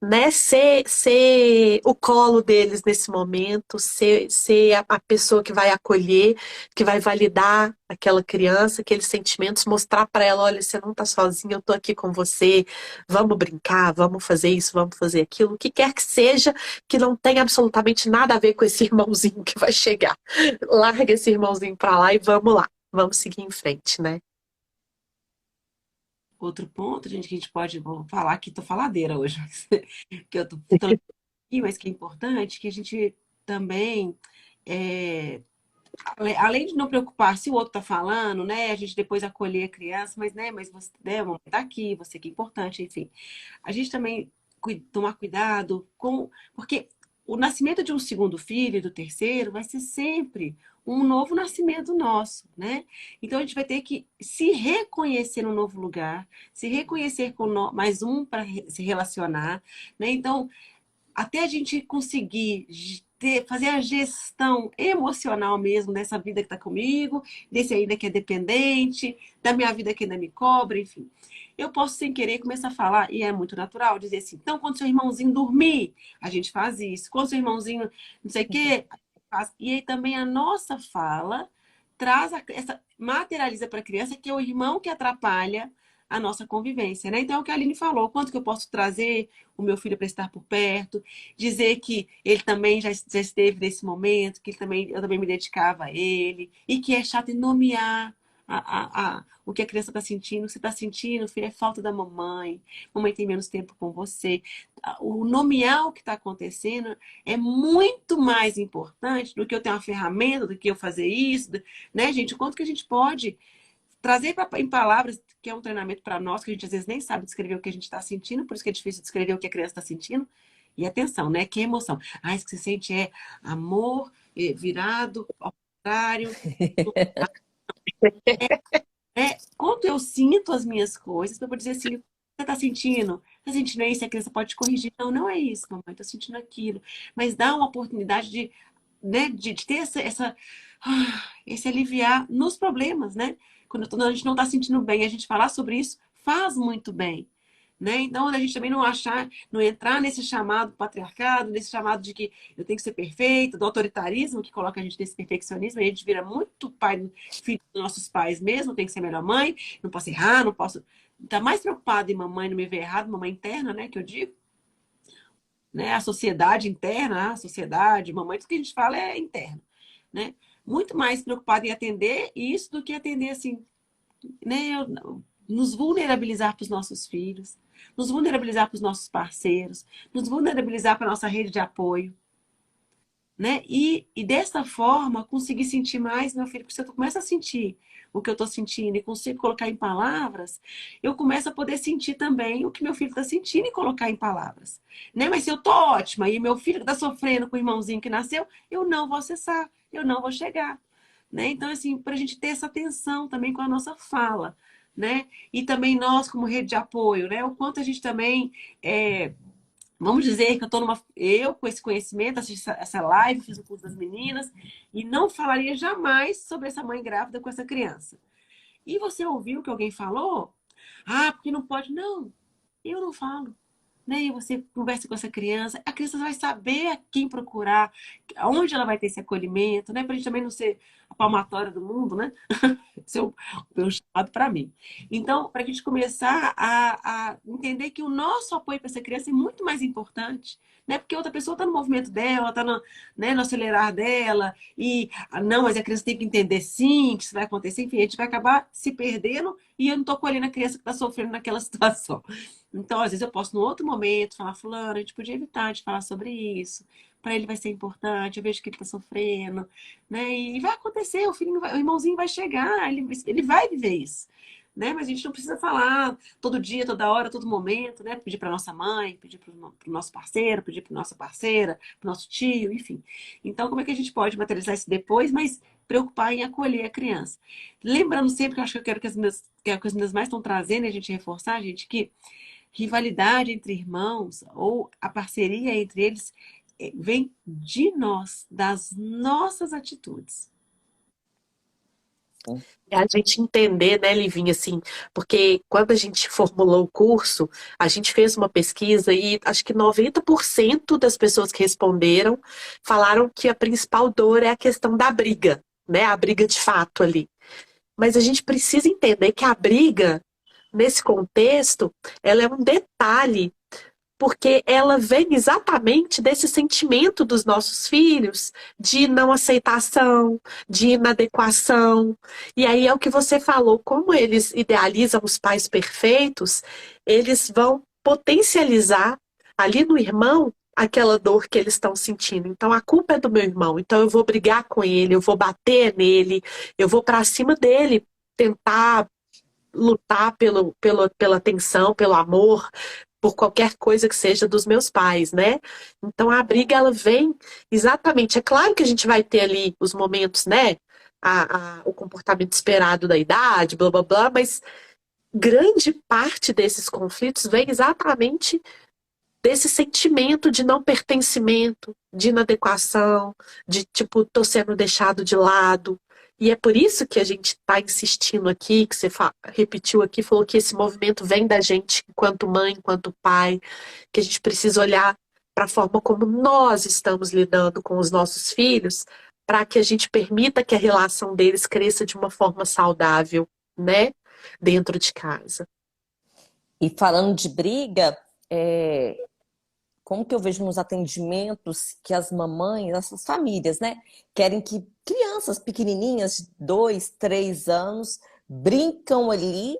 Speaker 2: né, ser o colo deles nesse momento, ser a pessoa que vai acolher, que vai validar aquela criança, aqueles sentimentos, mostrar para ela, olha, você não está sozinha, eu estou aqui com você, vamos brincar, vamos fazer isso, vamos fazer aquilo, o que quer que seja, que não tem absolutamente nada a ver com esse irmãozinho que vai chegar. Larga esse irmãozinho para lá e vamos lá, vamos seguir em frente, né?
Speaker 1: Outro ponto, gente, que a gente pode, vou falar aqui, tô faladeira hoje, que eu tô falando aqui, mas que é importante, que a gente também, é, além de não preocupar se o outro tá falando, né, a gente depois acolher a criança, mas, né, mas você, né, a mamãe tá aqui, você que é importante, enfim. A gente também tomar cuidado com... Porque o nascimento de um segundo filho e do terceiro vai ser sempre um novo nascimento nosso, né? Então a gente vai ter que se reconhecer num novo lugar, se reconhecer com mais um para se relacionar, né? Então, até a gente conseguir fazer a gestão emocional mesmo dessa vida que está comigo, desse ainda que é dependente, da minha vida que ainda me cobra, enfim. Eu posso, sem querer, começar a falar, e é muito natural, dizer assim, então, quando seu irmãozinho dormir, a gente faz isso. Quando seu irmãozinho não sei o quê, a gente faz. E aí também a nossa fala traz essa, materializa para a criança que é o irmão que atrapalha a nossa convivência, né? Então, é o que a Aline falou, quanto que eu posso trazer o meu filho para estar por perto, dizer que ele também já esteve nesse momento, que eu também me dedicava a ele, e que é chato em nomear o que a criança está sentindo. O que você está sentindo, filho, é falta da mamãe, mamãe tem menos tempo com você. O nomear o que está acontecendo é muito mais importante do que eu ter uma ferramenta, do que eu fazer isso, né, gente? O quanto que a gente pode trazer em palavras, que é um treinamento para nós, que a gente às vezes nem sabe descrever o que a gente está sentindo, por isso que é difícil descrever o que a criança está sentindo. E atenção, né? Que emoção. Ah, isso que você sente é amor virado ao contrário. Quando eu sinto as minhas coisas, eu vou dizer assim, o que você está sentindo? Está sentindo isso? A criança pode corrigir. Não, não é isso, mamãe, estou sentindo aquilo. Mas dá uma oportunidade de, né, de ter esse aliviar nos problemas, né? Quando a gente não está sentindo bem, a gente falar sobre isso faz muito bem. Né? Então, a gente também não entrar nesse chamado patriarcado, nesse chamado de que eu tenho que ser perfeito, do autoritarismo que coloca a gente nesse perfeccionismo, e a gente vira muito filho dos nossos pais mesmo, tem que ser melhor mãe, não posso errar, não posso... Tá mais preocupado em mamãe não me ver errado, mamãe interna, né, que eu digo, né? A sociedade interna, a sociedade, mamãe, tudo que a gente fala é interno, né? Muito mais preocupado em atender isso do que atender assim, né? Nos vulnerabilizar para os nossos filhos, nos vulnerabilizar para os nossos parceiros, nos vulnerabilizar para a nossa rede de apoio, né? E dessa forma, conseguir sentir mais, meu filho, porque se eu começo a sentir o que eu estou sentindo e consigo colocar em palavras, eu começo a poder sentir também o que meu filho está sentindo e colocar em palavras, né? Mas se eu tô ótima e meu filho está sofrendo com o irmãozinho que nasceu, eu não vou acessar, eu não vou chegar, né? Então, assim, para a gente ter essa atenção também com a nossa fala, né? E também nós, como rede de apoio, né? O quanto a gente também vamos dizer que eu com esse conhecimento, assisti essa live, fiz o curso das meninas, e não falaria jamais sobre essa mãe grávida com essa criança. E você ouviu que alguém falou? Ah, porque não pode. Não, eu não falo. Né? E você conversa com essa criança, a criança vai saber a quem procurar, onde ela vai ter esse acolhimento, né? Para a gente também não ser a palmatória do mundo, né? Esse é o meu chamado para mim. Então, para a gente começar a entender que o nosso apoio para essa criança é muito mais importante, né? Porque outra pessoa está no movimento dela, está no, né, no acelerar dela, e não, mas a criança tem que entender sim, que isso vai acontecer, enfim, a gente vai acabar se perdendo e eu não estou acolhendo a criança que está sofrendo naquela situação. Então, às vezes eu posso, no outro momento, falar, fulano, a gente podia evitar de falar sobre isso. Para ele vai ser importante, eu vejo que ele está sofrendo, né? E vai acontecer, o irmãozinho vai chegar, ele vai viver isso, né? Mas a gente não precisa falar todo dia, toda hora, todo momento, né? Pedir para nossa mãe, pedir para o nosso parceiro, pedir para nossa parceira, para o nosso tio, enfim. Então, como é que a gente pode materializar isso depois, mas preocupar em acolher a criança? Lembrando sempre que eu acho que eu quero que que as meninas mais estão trazendo, e a gente reforçar, gente, que rivalidade entre irmãos ou a parceria entre eles vem de nós, das nossas atitudes.
Speaker 2: É a gente entender, né, Livinha, assim, porque quando a gente formulou o curso, a gente fez uma pesquisa e acho que 90% das pessoas que responderam falaram que a principal dor é a questão da briga, né, a briga de fato ali. Mas a gente precisa entender que a briga, nesse contexto, ela é um detalhe, porque ela vem exatamente desse sentimento dos nossos filhos de não aceitação, de inadequação. E aí é o que você falou, como eles idealizam os pais perfeitos, eles vão potencializar ali no irmão aquela dor que eles estão sentindo. Então a culpa é do meu irmão, então eu vou brigar com ele, eu vou bater nele, eu vou para cima dele, tentar lutar pela atenção, pelo amor, por qualquer coisa que seja dos meus pais, né? Então a briga ela vem exatamente. É claro que a gente vai ter ali os momentos, né? O comportamento esperado da idade, blá blá blá, mas grande parte desses conflitos vem exatamente desse sentimento de não pertencimento, de inadequação, de tipo, tô sendo deixado de lado. E é por isso que a gente está insistindo aqui, que você repetiu aqui, falou que esse movimento vem da gente enquanto mãe, enquanto pai, que a gente precisa olhar para a forma como nós estamos lidando com os nossos filhos, para que a gente permita que a relação deles cresça de uma forma saudável, né? Dentro de casa.
Speaker 3: E falando de briga, como que eu vejo nos atendimentos que as mamães, essas famílias, né, querem que crianças pequenininhas, de 2, 3 anos, brincam ali,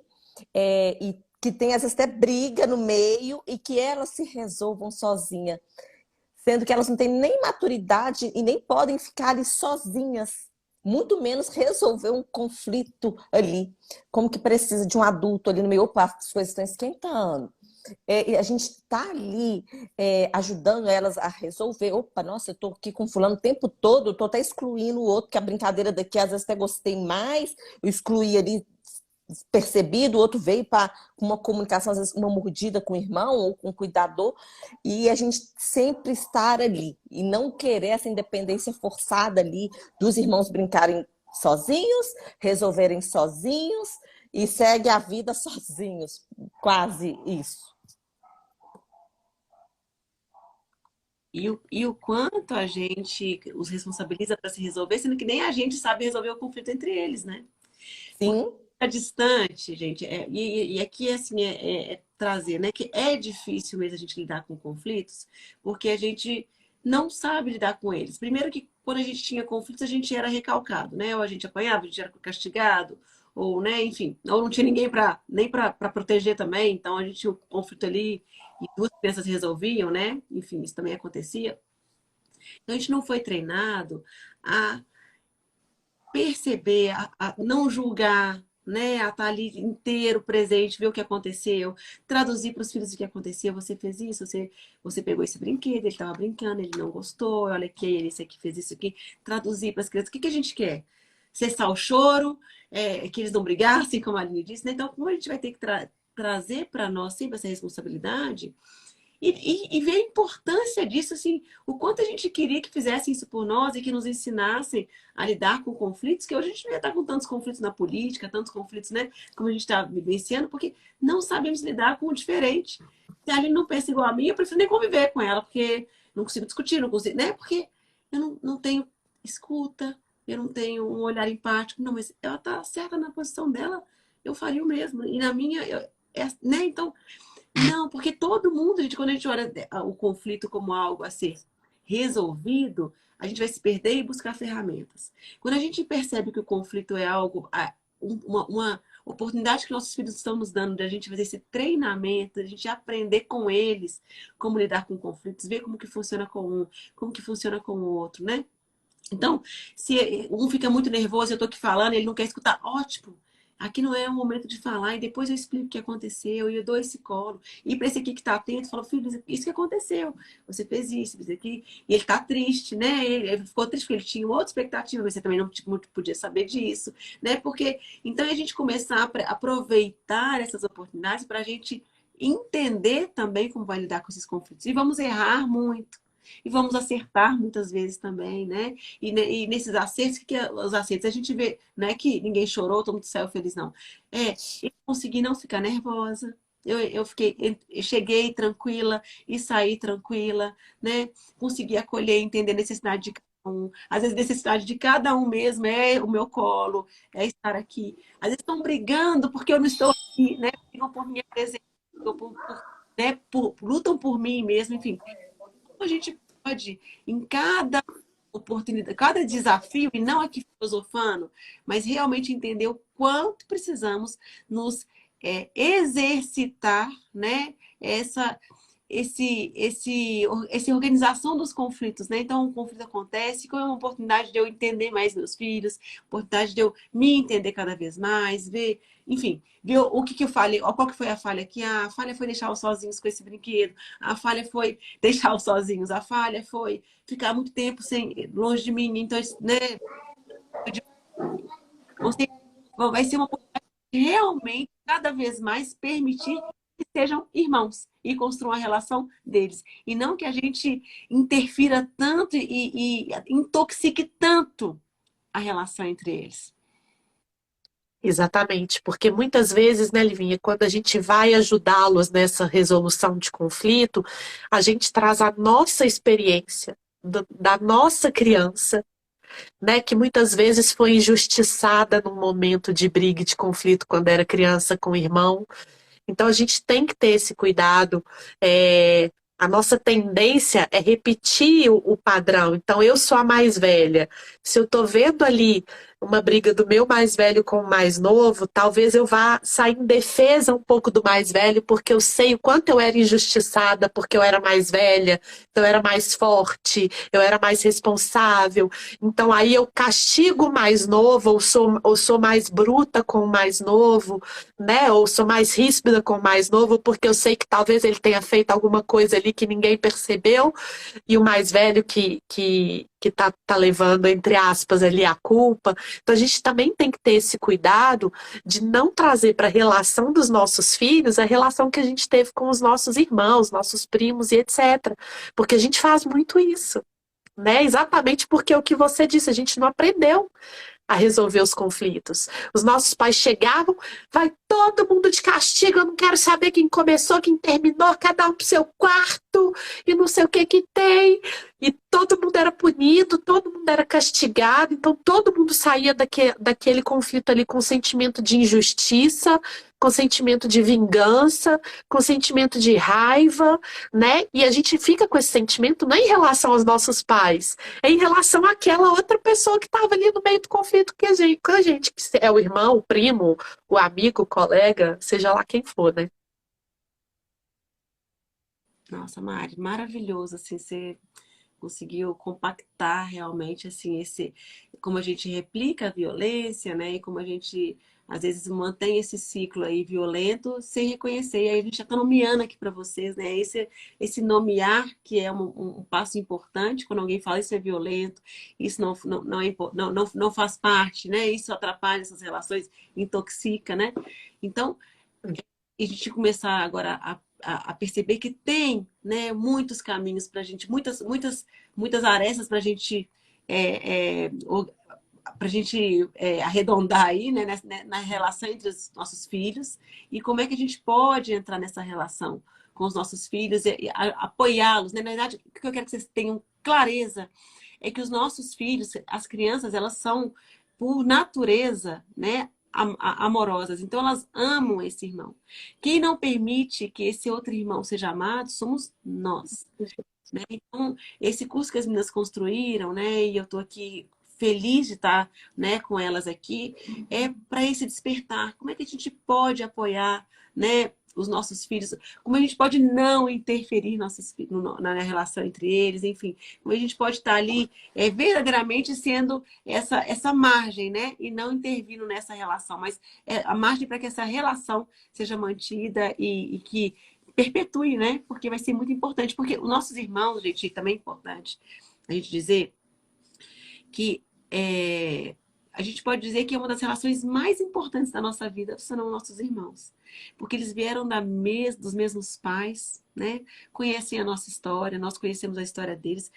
Speaker 3: e que tem às vezes até briga no meio e que elas se resolvam sozinhas, sendo que elas não têm nem maturidade e nem podem ficar ali sozinhas, muito menos resolver um conflito ali, como que precisa de um adulto ali no meio. Opa, as coisas estão esquentando. E a gente está ali ajudando elas a resolver. Opa, nossa, eu estou aqui com fulano o tempo todo, eu estou até excluindo o outro, que a brincadeira daqui às vezes até gostei mais, eu excluí ali percebido, o outro veio para uma comunicação, às vezes uma mordida com o irmão ou com o cuidador, e a gente sempre estar ali e não querer essa independência forçada ali dos irmãos brincarem sozinhos, resolverem sozinhos e segue a vida sozinhos, quase isso.
Speaker 1: E o quanto a gente os responsabiliza para se resolver, sendo que nem a gente sabe resolver o conflito entre eles, né?
Speaker 3: Sim.
Speaker 1: É distante, gente, e aqui assim é trazer, né, que é difícil mesmo a gente lidar com conflitos, porque a gente não sabe lidar com eles. Primeiro que quando a gente tinha conflitos, a gente era recalcado, né? Ou a gente apanhava, a gente era castigado, ou, né, enfim, ou não tinha ninguém nem para proteger também, então a gente tinha um conflito ali e duas crianças resolviam, né? Enfim, isso também acontecia. Então a gente não foi treinado a perceber, a não julgar, né? A estar ali inteiro, presente, ver o que aconteceu, traduzir para os filhos o que aconteceu. Você fez isso, você pegou esse brinquedo, ele estava brincando, ele não gostou, olha que ele, esse aqui fez isso aqui. Traduzir para as crianças. O que a gente quer? Cessar o choro, que eles não brigassem, como a Aline disse, né? Então, como a gente vai ter que trazer para nós sempre essa responsabilidade e ver a importância disso, assim, o quanto a gente queria que fizessem isso por nós e que nos ensinassem a lidar com conflitos, que hoje a gente não ia estar com tantos conflitos na política, tantos conflitos, né, como a gente está vivenciando, porque não sabemos lidar com o diferente. Se a Aline não pensa igual a mim, eu prefiro nem conviver com ela, porque não consigo discutir, não consigo, né, porque eu não tenho escuta, eu não tenho um olhar empático, não, mas ela está certa na posição dela, eu faria o mesmo, e na minha, né, então... Não, porque todo mundo, gente, quando a gente olha o conflito como algo a ser resolvido, a gente vai se perder e buscar ferramentas. Quando a gente percebe que o conflito é algo, uma oportunidade que nossos filhos estão nos dando de a gente fazer esse treinamento, de a gente aprender com eles como lidar com conflitos, ver como que funciona com um, como que funciona com o outro, né? Então, se um fica muito nervoso, eu tô aqui falando, ele não quer escutar, ótimo. Aqui não é o momento de falar, e depois eu explico o que aconteceu, e eu dou esse colo. E para esse aqui que está atento, fala, filho, isso que aconteceu. Você fez isso aqui. E ele está triste, né? Ele ficou triste porque ele tinha outra expectativa, mas você também não podia saber disso, né? Porque, então, a gente começar a aproveitar essas oportunidades para a gente entender também como vai lidar com esses conflitos. E vamos errar muito. E vamos acertar muitas vezes também, né? E nesses acertos, o que é os acertos? A gente vê, não é que ninguém chorou, todo mundo saiu feliz, não. Eu consegui não ficar nervosa. Eu cheguei tranquila e saí tranquila, né? Consegui acolher, entender a necessidade de cada um. Às vezes, a necessidade de cada um mesmo é o meu colo, é estar aqui. Às vezes estão brigando porque eu não estou aqui, né? Brigam por minha presença, né? Lutam por mim mesmo, enfim a gente pode, em cada oportunidade, cada desafio, e não aqui filosofando, mas realmente entender o quanto precisamos nos exercitar, né? essa organização dos conflitos, né? Então, o conflito acontece, como é uma oportunidade de eu entender mais meus filhos, oportunidade de eu me entender cada vez mais, ver, enfim, ver o que eu falei, qual que foi a falha aqui? A falha foi deixá-los sozinhos com esse brinquedo, a falha foi deixá-los sozinhos, a falha foi ficar muito tempo longe de mim, então, né? Vai ser uma oportunidade de realmente, cada vez mais, permitir que sejam irmãos e construam a relação deles. E não que a gente interfira tanto e intoxique tanto a relação entre eles.
Speaker 2: Exatamente, porque muitas vezes, né, Livinha, quando a gente vai ajudá-los nessa resolução de conflito, a gente traz a nossa experiência da nossa criança, né, que muitas vezes foi injustiçada num momento de briga e de conflito quando era criança com o irmão. Então a gente tem que ter esse cuidado. A nossa tendência é repetir o padrão. Então eu sou a mais velha. Se eu estou vendo ali uma briga do meu mais velho com o mais novo, talvez eu vá sair em defesa um pouco do mais velho, porque eu sei o quanto eu era injustiçada, porque eu era mais velha, então eu era mais forte, eu era mais responsável. Então aí eu castigo o mais novo, ou sou mais bruta com o mais novo, né? Ou sou mais ríspida com o mais novo, porque eu sei que talvez ele tenha feito alguma coisa ali que ninguém percebeu, e o mais velho que tá levando, entre aspas, ali a culpa. Então a gente também tem que ter esse cuidado de não trazer para a relação dos nossos filhos a relação que a gente teve com os nossos irmãos, nossos primos e etc. Porque a gente faz muito isso, né? Exatamente porque é o que você disse, a gente não aprendeu a resolver os conflitos. Os nossos pais chegavam, vai todo mundo de castigo, eu não quero saber quem começou, quem terminou, cada um pro seu quarto, e não sei o que que tem. E todo mundo era punido, todo mundo era castigado, então todo mundo saía daquele conflito ali com sentimento de injustiça, com sentimento de vingança, com sentimento de raiva, né? E a gente fica com esse sentimento não em relação aos nossos pais, é em relação àquela outra pessoa que estava ali no meio do conflito com a gente, que é o irmão, o primo, o amigo, o colega, seja lá quem for, né?
Speaker 1: Nossa, Mari, maravilhoso, assim, você conseguiu compactar realmente, assim, como a gente replica a violência, né, e como a gente, às vezes, mantém esse ciclo aí violento sem reconhecer, e aí a gente já está nomeando aqui para vocês, né, esse nomear que é um passo importante, quando alguém fala isso é violento, isso não faz parte, né, isso atrapalha essas relações, intoxica, né, então, e a gente começar agora a perceber que tem, né, muitos caminhos para a gente, muitas arestas para gente, a gente arredondar aí, né, na relação entre os nossos filhos e como é que a gente pode entrar nessa relação com os nossos filhos e apoiá-los, né? Na verdade, o que eu quero que vocês tenham clareza é que os nossos filhos, as crianças, elas são, por natureza, né, amorosas. Então, elas amam esse irmão. Quem não permite que esse outro irmão seja amado somos nós. Né? Então, esse curso que as meninas construíram, né, e eu estou aqui feliz de estar, né, com elas aqui, é para esse despertar. Como é que a gente pode apoiar, né, os nossos filhos? Como a gente pode não interferir na relação entre eles? Enfim, como a gente pode estar ali verdadeiramente sendo essa margem, né, e não intervindo nessa relação, mas a margem para que essa relação seja mantida e que perpetue, né? Porque vai ser muito importante. Porque os nossos irmãos, gente, também é importante a gente dizer que a gente pode dizer que é uma das relações mais importantes da nossa vida são nossos irmãos. Porque eles vieram dos mesmos pais, né? Conhecem a nossa história, nós conhecemos a história deles.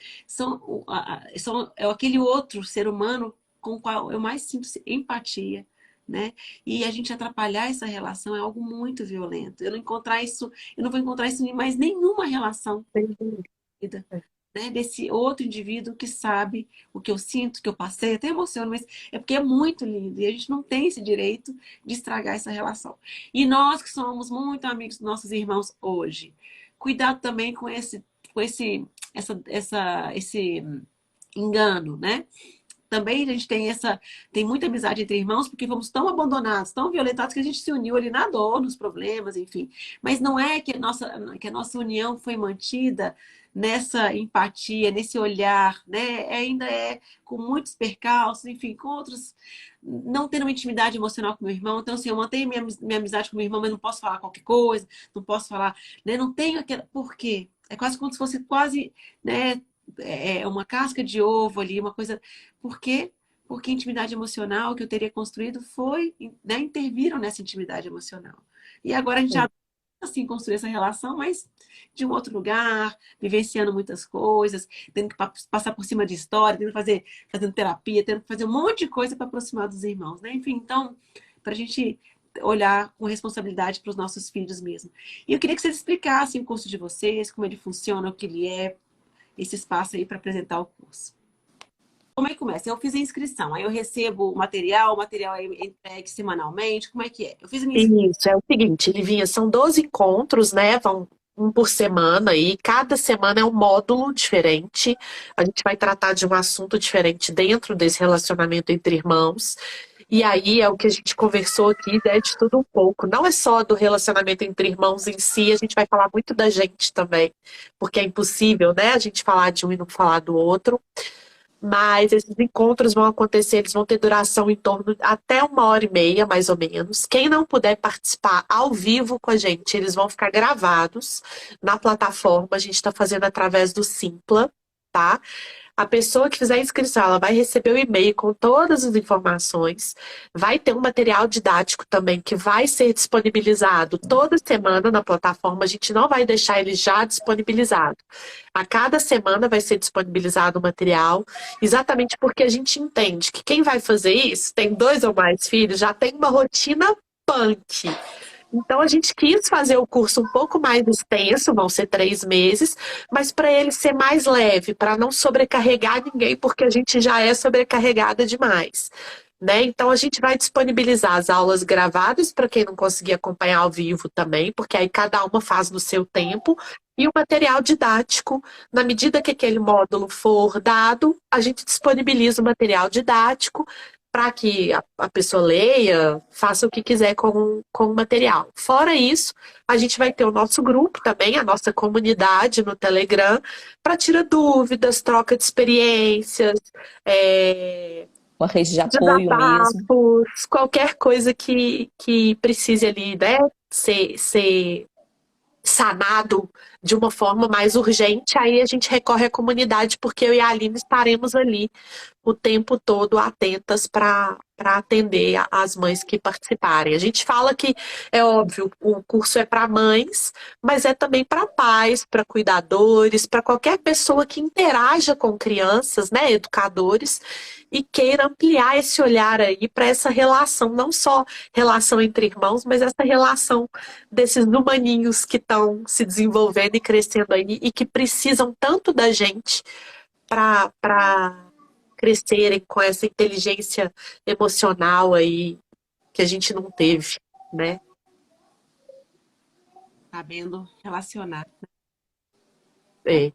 Speaker 1: É aquele outro ser humano com o qual eu mais sinto empatia. Né? E a gente atrapalhar essa relação é algo muito violento. Eu não vou encontrar isso em mais nenhuma relação da vida, né? Desse outro indivíduo que sabe o que eu sinto, que eu passei, até emociono, mas é porque é muito lindo e a gente não tem esse direito de estragar essa relação. E nós que somos muito amigos dos nossos irmãos hoje, cuidado também com esse engano, né? também a gente tem muita amizade entre irmãos porque fomos tão abandonados, tão violentados que a gente se uniu ali na dor, nos problemas, enfim. Mas não é que a nossa união foi mantida nessa empatia, nesse olhar, né? Ainda é com muitos percalços, enfim, com outros, não tendo uma intimidade emocional com meu irmão. Então, assim, eu mantenho minha amizade com meu irmão, mas não posso falar qualquer coisa, não posso falar, né? Não tenho aquela. Por quê? É quase como se fosse quase, né? Uma casca de ovo ali, uma coisa. Por quê? Porque a intimidade emocional que eu teria construído foi, né? Interviram nessa intimidade emocional. E agora a gente já assim construir essa relação, mas de um outro lugar, vivenciando muitas coisas, tendo que passar por cima de história, fazendo terapia, tendo que fazer um monte de coisa para aproximar dos irmãos, né? Enfim, então, para a gente olhar com responsabilidade para os nossos filhos mesmo. E eu queria que vocês explicassem o curso de vocês, como ele funciona, o que ele é, esse espaço aí para apresentar o curso. Como é que começa? Eu fiz a inscrição, aí eu recebo o material é entregue semanalmente, como é que é? Eu fiz a minha inscrição.
Speaker 2: Isso, é o seguinte, Livinha, são 12 encontros, né? Vão um por semana e cada semana é um módulo diferente. A gente vai tratar de um assunto diferente dentro desse relacionamento entre irmãos. E aí é o que a gente conversou aqui, né, de tudo um pouco. Não é só do relacionamento entre irmãos em si, a gente vai falar muito da gente também, porque é impossível, né, a gente falar de um e não falar do outro. Mas esses encontros vão acontecer, eles vão ter duração em torno até 1h30, mais ou menos. Quem não puder participar ao vivo com a gente, eles vão ficar gravados na plataforma. A gente está fazendo através do Simpla, tá? A pessoa que fizer a inscrição, ela vai receber o e-mail com todas as informações. Vai ter um material didático também que vai ser disponibilizado toda semana na plataforma. A gente não vai deixar ele já disponibilizado. A cada semana vai ser disponibilizado o material, exatamente porque a gente entende que quem vai fazer isso, tem 2 ou mais filhos, já tem uma rotina punk. Então a gente quis fazer o curso um pouco mais extenso, vão ser 3 meses, mas para ele ser mais leve, para não sobrecarregar ninguém, porque a gente já é sobrecarregada demais, né? Então a gente vai disponibilizar as aulas gravadas para quem não conseguir acompanhar ao vivo também, porque aí cada uma faz no seu tempo, e o material didático, na medida que aquele módulo for dado, a gente disponibiliza o material didático para que a pessoa leia, faça o que quiser com o material. Fora isso, a gente vai ter o nosso grupo também, a nossa comunidade no Telegram, para tirar dúvidas, troca de experiências,
Speaker 3: Uma rede de apoio mesmo.
Speaker 2: desabafos, qualquer coisa que precise ali, né, ser sanado de uma forma mais urgente, aí a gente recorre à comunidade, porque eu e a Aline estaremos ali o tempo todo atentas para atender as mães que participarem. A gente fala que, é óbvio, o curso é para mães, mas é também para pais, para cuidadores, para qualquer pessoa que interaja com crianças, né, educadores, e queira ampliar esse olhar aí para essa relação, não só relação entre irmãos, mas essa relação desses humaninhos que estão se desenvolvendo e crescendo aí e que precisam tanto da gente para crescerem com essa inteligência emocional aí que a gente não teve, né?
Speaker 1: Sabendo relacionar.
Speaker 2: É.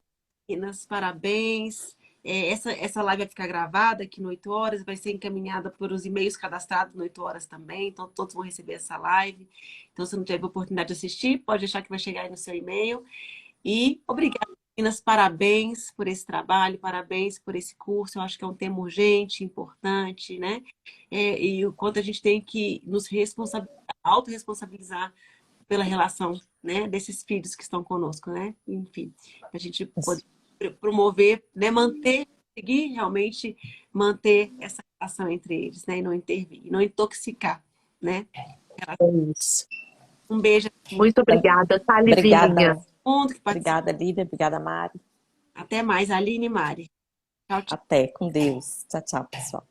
Speaker 1: Meninas, parabéns. Essa live vai ficar gravada aqui no 8 horas, vai ser encaminhada por os e-mails cadastrados no 8 horas também, então todos vão receber essa live. Então, se não teve oportunidade de assistir, pode deixar que vai chegar aí no seu e-mail. E obrigada, meninas, parabéns por esse trabalho, parabéns por esse curso. Eu acho que é um tema urgente, importante, né? E o quanto a gente tem que nos autorresponsabilizar pela relação, né, desses filhos que estão conosco, né? Enfim, a gente poder promover, né, conseguir realmente manter essa relação entre eles, né, e não intervir, e não intoxicar, né?
Speaker 2: É isso.
Speaker 1: Um beijo.
Speaker 2: Muito obrigada, tá, Livinha?
Speaker 3: Obrigada.
Speaker 1: Mundo que
Speaker 3: Obrigada, Lívia. Obrigada, Mari.
Speaker 1: Até mais, Aline e Mari. Tchau, tchau.
Speaker 3: Até, com Deus. Tchau, tchau, pessoal.